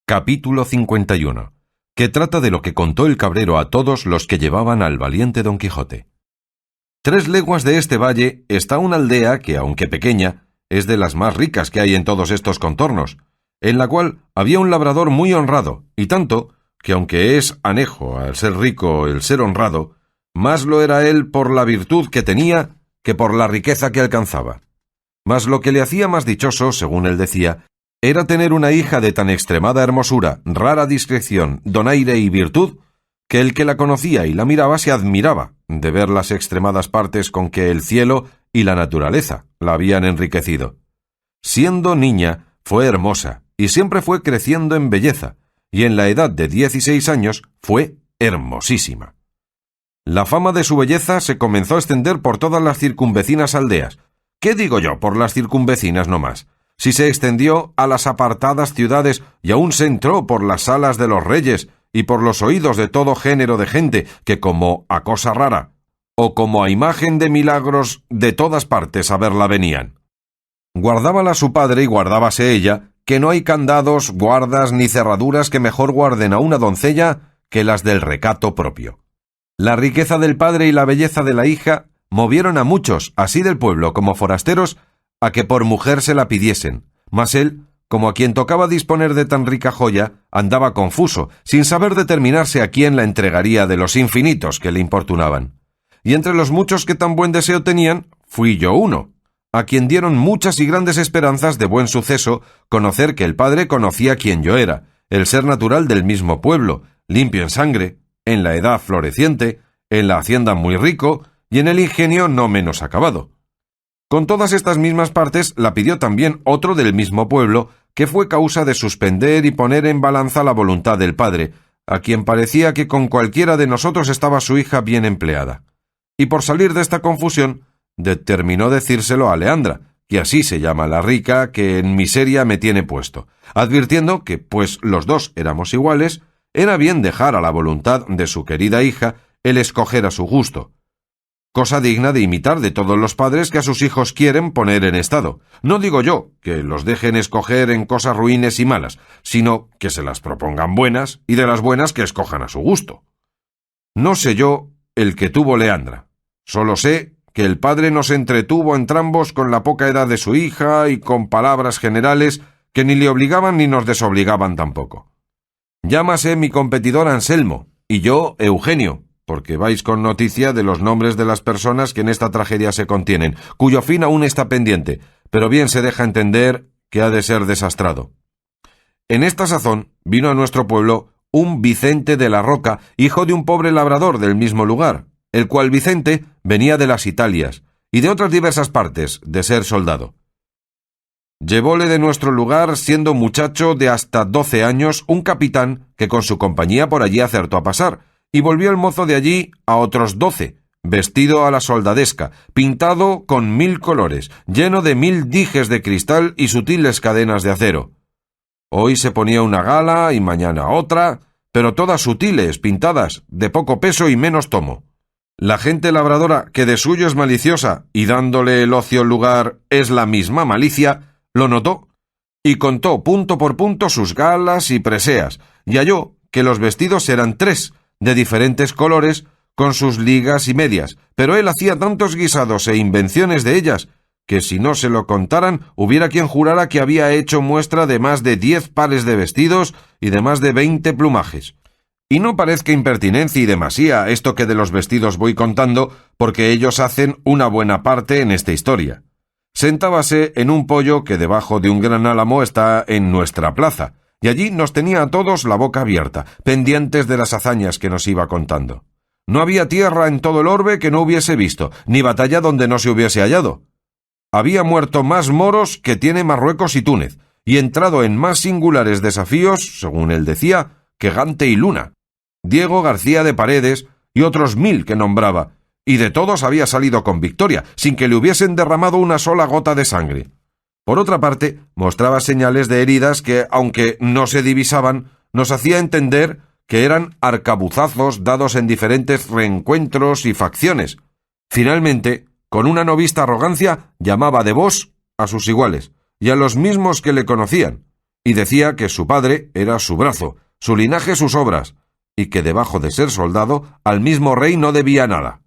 Capítulo 51, que trata de lo que contó el cabrero a todos los que llevaban al valiente Don Quijote. 3 leguas de este valle está una aldea que, aunque pequeña, es de las más ricas que hay en todos estos contornos, en la cual había un labrador muy honrado, y tanto que, aunque es anejo al ser rico el ser honrado, más lo era él por la virtud que tenía que por la riqueza que alcanzaba. Mas lo que le hacía más dichoso, según él decía, era tener una hija de tan extremada hermosura, rara discreción, donaire y virtud, que el que la conocía y la miraba se admiraba de ver las extremadas partes con que el cielo y la naturaleza la habían enriquecido. Siendo niña, fue hermosa, y siempre fue creciendo en belleza, y en la edad de 16 años fue hermosísima. La fama de su belleza se comenzó a extender por todas las circunvecinas aldeas. ¿Qué digo yo por las circunvecinas no más? Si se extendió a las apartadas ciudades y aún se entró por las salas de los reyes y por los oídos de todo género de gente que como a cosa rara o como a imagen de milagros de todas partes a verla venían. Guardábala su padre y guardábase ella, que no hay candados, guardas ni cerraduras que mejor guarden a una doncella que las del recato propio. La riqueza del padre y la belleza de la hija movieron a muchos, así del pueblo como forasteros, a que por mujer se la pidiesen, mas él, como a quien tocaba disponer de tan rica joya, andaba confuso, sin saber determinarse a quién la entregaría de los infinitos que le importunaban. Y entre los muchos que tan buen deseo tenían, fui yo uno, a quien dieron muchas y grandes esperanzas de buen suceso conocer que el padre conocía quién yo era, el ser natural del mismo pueblo, limpio en sangre, en la edad floreciente, en la hacienda muy rico y en el ingenio no menos acabado. Con todas estas mismas partes la pidió también otro del mismo pueblo, que fue causa de suspender y poner en balanza la voluntad del padre, a quien parecía que con cualquiera de nosotros estaba su hija bien empleada. Y por salir de esta confusión, determinó decírselo a Leandra, que así se llama la rica que en miseria me tiene puesto, advirtiendo que, pues los dos éramos iguales, era bien dejar a la voluntad de su querida hija el escoger a su gusto. Cosa digna de imitar de todos los padres que a sus hijos quieren poner en estado. No digo yo que los dejen escoger en cosas ruines y malas, sino que se las propongan buenas y de las buenas que escojan a su gusto. No sé yo el que tuvo Leandra. Solo sé que el padre nos entretuvo entrambos con la poca edad de su hija y con palabras generales que ni le obligaban ni nos desobligaban tampoco. Llámase mi competidor Anselmo y yo Eugenio, porque vais con noticia de los nombres de las personas que en esta tragedia se contienen, cuyo fin aún está pendiente, pero bien se deja entender que ha de ser desastrado. En esta sazón vino a nuestro pueblo un Vicente de la Roca, hijo de un pobre labrador del mismo lugar, el cual Vicente venía de las Italias y de otras diversas partes de ser soldado. Llevóle de nuestro lugar, siendo muchacho de hasta 12 años, un capitán que con su compañía por allí acertó a pasar, y volvió el mozo de allí a otros 12, vestido a la soldadesca, pintado con 1000 colores, lleno de 1000 dijes de cristal y sutiles cadenas de acero. Hoy se ponía una gala y mañana otra, pero todas sutiles, pintadas, de poco peso y menos tomo. La gente labradora, que de suyo es maliciosa y dándole el ocio lugar es la misma malicia, lo notó y contó punto por punto sus galas y preseas, y halló que los vestidos eran 3, de diferentes colores, con sus ligas y medias, pero él hacía tantos guisados e invenciones de ellas, que si no se lo contaran, hubiera quien jurara que había hecho muestra de más de 10 pares de vestidos y de más de 20 plumajes. Y no parezca impertinencia y demasía esto que de los vestidos voy contando, porque ellos hacen una buena parte en esta historia. Sentábase en un poyo que debajo de un gran álamo está en nuestra plaza, y allí nos tenía a todos la boca abierta, pendientes de las hazañas que nos iba contando. No había tierra en todo el orbe que no hubiese visto, ni batalla donde no se hubiese hallado. Había muerto más moros que tiene Marruecos y Túnez, y entrado en más singulares desafíos, según él decía, que Gante y Luna, Diego García de Paredes y otros 1000 que nombraba, y de todos había salido con victoria, sin que le hubiesen derramado una sola gota de sangre. Por otra parte, mostraba señales de heridas que, aunque no se divisaban, nos hacía entender que eran arcabuzazos dados en diferentes reencuentros y facciones. Finalmente, con una no vista arrogancia, llamaba de vos a sus iguales y a los mismos que le conocían, y decía que su padre era su brazo, su linaje sus obras, y que debajo de ser soldado al mismo rey no debía nada.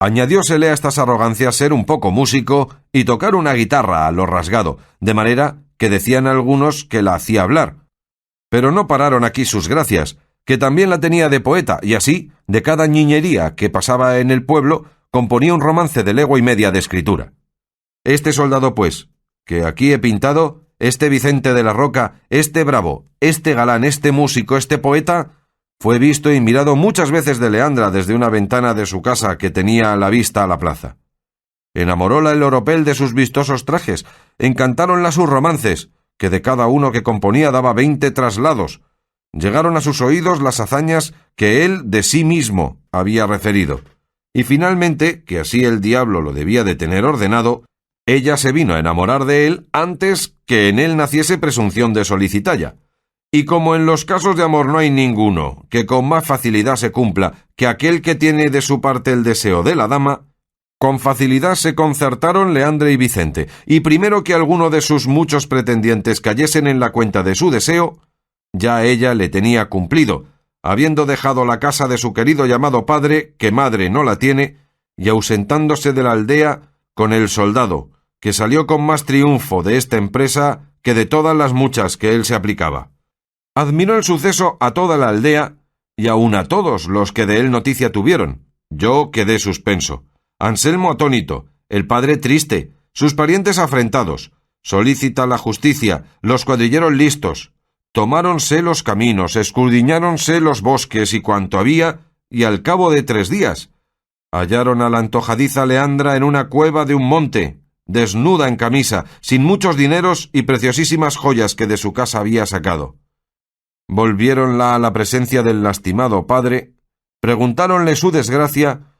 Añadiósele a estas arrogancias ser un poco músico y tocar una guitarra a lo rasgado, de manera que decían algunos que la hacía hablar. Pero no pararon aquí sus gracias, que también la tenía de poeta, y así, de cada ñiñería que pasaba en el pueblo, componía un romance de legua y media de escritura. Este soldado, pues, que aquí he pintado, este Vicente de la Roca, este bravo, este galán, este músico, este poeta, fue visto y mirado muchas veces de Leandra desde una ventana de su casa que tenía la vista a la plaza. Enamoróla el oropel de sus vistosos trajes, encantáronla sus romances, que de cada uno que componía daba 20 traslados. Llegaron a sus oídos las hazañas que él de sí mismo había referido. Y finalmente, que así el diablo lo debía de tener ordenado, ella se vino a enamorar de él antes que en él naciese presunción de solicitalla. Y como en los casos de amor no hay ninguno que con más facilidad se cumpla que aquel que tiene de su parte el deseo de la dama, con facilidad se concertaron Leandra y Vicente, y primero que alguno de sus muchos pretendientes cayesen en la cuenta de su deseo, ya ella le tenía cumplido, habiendo dejado la casa de su querido llamado padre, que madre no la tiene, y ausentándose de la aldea con el soldado, que salió con más triunfo de esta empresa que de todas las muchas que él se aplicaba. Admiró el suceso a toda la aldea, y aun a todos los que de él noticia tuvieron. Yo quedé suspenso, Anselmo atónito, el padre triste, sus parientes afrentados, solícita la justicia, los cuadrilleros listos. Tomáronse los caminos, escudriñáronse los bosques y cuanto había, y al cabo de 3 días, hallaron a la antojadiza Leandra en una cueva de un monte, desnuda en camisa, sin muchos dineros y preciosísimas joyas que de su casa había sacado. Volviéronla a la presencia del lastimado padre, preguntáronle su desgracia,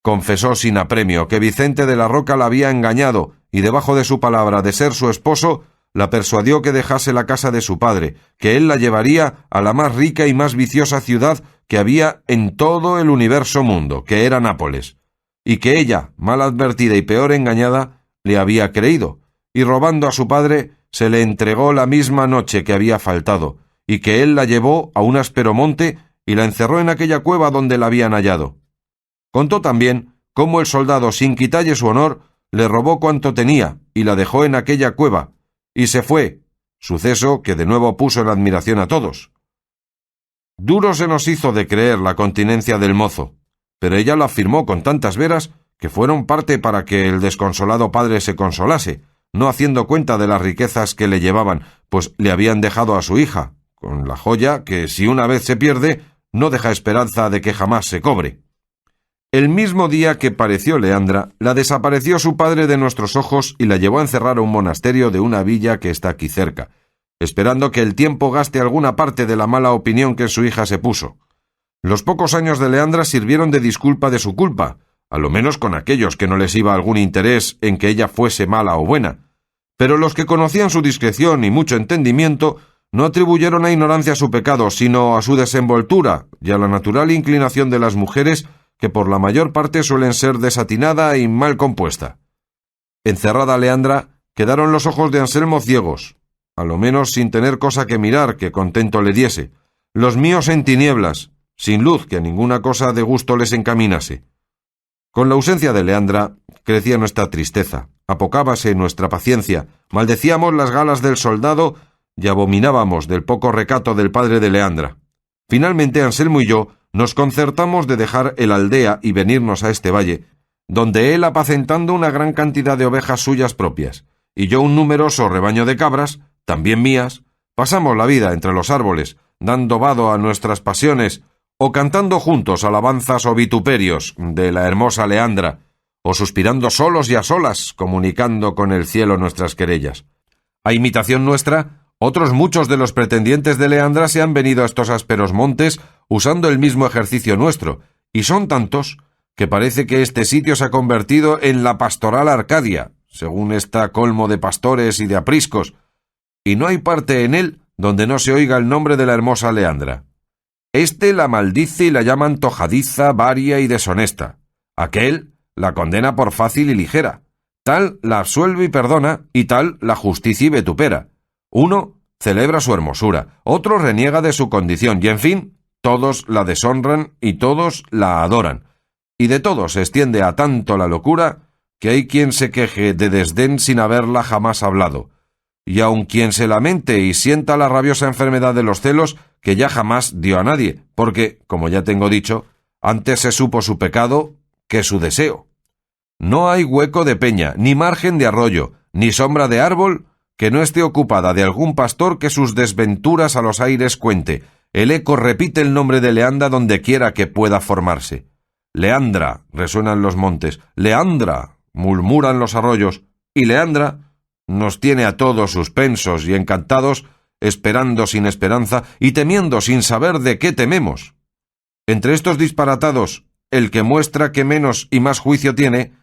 confesó sin apremio que Vicente de la Roca la había engañado y debajo de su palabra de ser su esposo, la persuadió que dejase la casa de su padre, que él la llevaría a la más rica y más viciosa ciudad que había en todo el universo mundo, que era Nápoles, y que ella, mal advertida y peor engañada, le había creído, y robando a su padre, se le entregó la misma noche que había faltado, y que él la llevó a un áspero monte y la encerró en aquella cueva donde la habían hallado. Contó también cómo el soldado, sin quitalle su honor, le robó cuanto tenía y la dejó en aquella cueva, y se fue, suceso que de nuevo puso en admiración a todos. Duro se nos hizo de creer la continencia del mozo, pero ella lo afirmó con tantas veras que fueron parte para que el desconsolado padre se consolase, no haciendo cuenta de las riquezas que le llevaban, pues le habían dejado a su hija, con la joya que si una vez se pierde, no deja esperanza de que jamás se cobre. El mismo día que pareció Leandra, la desapareció su padre de nuestros ojos y la llevó a encerrar a un monasterio de una villa que está aquí cerca, esperando que el tiempo gaste alguna parte de la mala opinión que en su hija se puso. Los pocos años de Leandra sirvieron de disculpa de su culpa, a lo menos con aquellos que no les iba algún interés en que ella fuese mala o buena, pero los que conocían su discreción y mucho entendimiento no atribuyeron a ignorancia su pecado, sino a su desenvoltura y a la natural inclinación de las mujeres que por la mayor parte suelen ser desatinada y mal compuesta. Encerrada Leandra, quedaron los ojos de Anselmo ciegos, a lo menos sin tener cosa que mirar que contento le diese, los míos en tinieblas, sin luz que a ninguna cosa de gusto les encaminase. Con la ausencia de Leandra, crecía nuestra tristeza, apocábase nuestra paciencia, maldecíamos las galas del soldado y abominábamos del poco recato del padre de Leandra. Finalmente Anselmo y yo nos concertamos de dejar el aldea y venirnos a este valle, donde él apacentando una gran cantidad de ovejas suyas propias, y yo un numeroso rebaño de cabras, también mías, pasamos la vida entre los árboles, dando vado a nuestras pasiones, o cantando juntos alabanzas o vituperios de la hermosa Leandra, o suspirando solos y a solas, comunicando con el cielo nuestras querellas. A imitación nuestra, otros muchos de los pretendientes de Leandra se han venido a estos ásperos montes usando el mismo ejercicio nuestro, y son tantos que parece que este sitio se ha convertido en la pastoral Arcadia, según está colmo de pastores y de apriscos, y no hay parte en él donde no se oiga el nombre de la hermosa Leandra. Este la maldice y la llama antojadiza, varia y deshonesta. Aquel la condena por fácil y ligera. Tal la absuelve y perdona, y tal la justicia y vitupera. Uno celebra su hermosura, otro reniega de su condición, y en fin, todos la deshonran y todos la adoran. Y de todos se extiende a tanto la locura que hay quien se queje de desdén sin haberla jamás hablado, y aun quien se lamente y sienta la rabiosa enfermedad de los celos que ya jamás dio a nadie, porque, como ya tengo dicho, antes se supo su pecado que su deseo. No hay hueco de peña, ni margen de arroyo, ni sombra de árbol que no esté ocupada de algún pastor que sus desventuras a los aires cuente. El eco repite el nombre de Leandra donde quiera que pueda formarse. Leandra, resuenan los montes, Leandra, murmuran los arroyos, y Leandra nos tiene a todos suspensos y encantados, esperando sin esperanza y temiendo sin saber de qué tememos. Entre estos disparatados, el que muestra que menos y más juicio tiene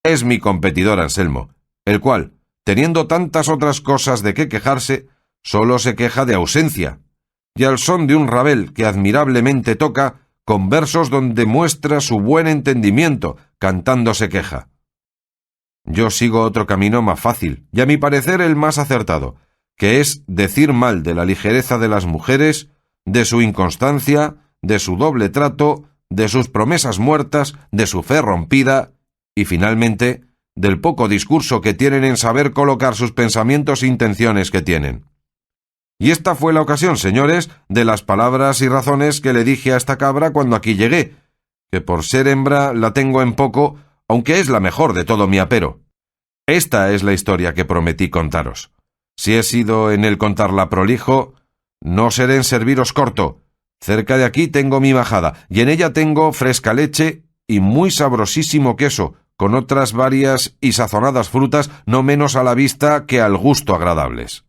es mi competidor Anselmo, el cual, teniendo tantas otras cosas de qué quejarse, solo se queja de ausencia, y al son de un rabel que admirablemente toca, con versos donde muestra su buen entendimiento, cantando se queja. Yo sigo otro camino más fácil, y a mi parecer el más acertado, que es decir mal de la ligereza de las mujeres, de su inconstancia, de su doble trato, de sus promesas muertas, de su fe rompida, y finalmente, del poco discurso que tienen en saber colocar sus pensamientos e intenciones que tienen. Y esta fue la ocasión, señores, de las palabras y razones que le dije a esta cabra cuando aquí llegué, que por ser hembra la tengo en poco, aunque es la mejor de todo mi apero. Esta es la historia que prometí contaros. Si he sido en el contarla prolijo, no seré en serviros corto. Cerca de aquí tengo mi majada, y en ella tengo fresca leche y muy sabrosísimo queso, con otras varias y sazonadas frutas no menos a la vista que al gusto agradables.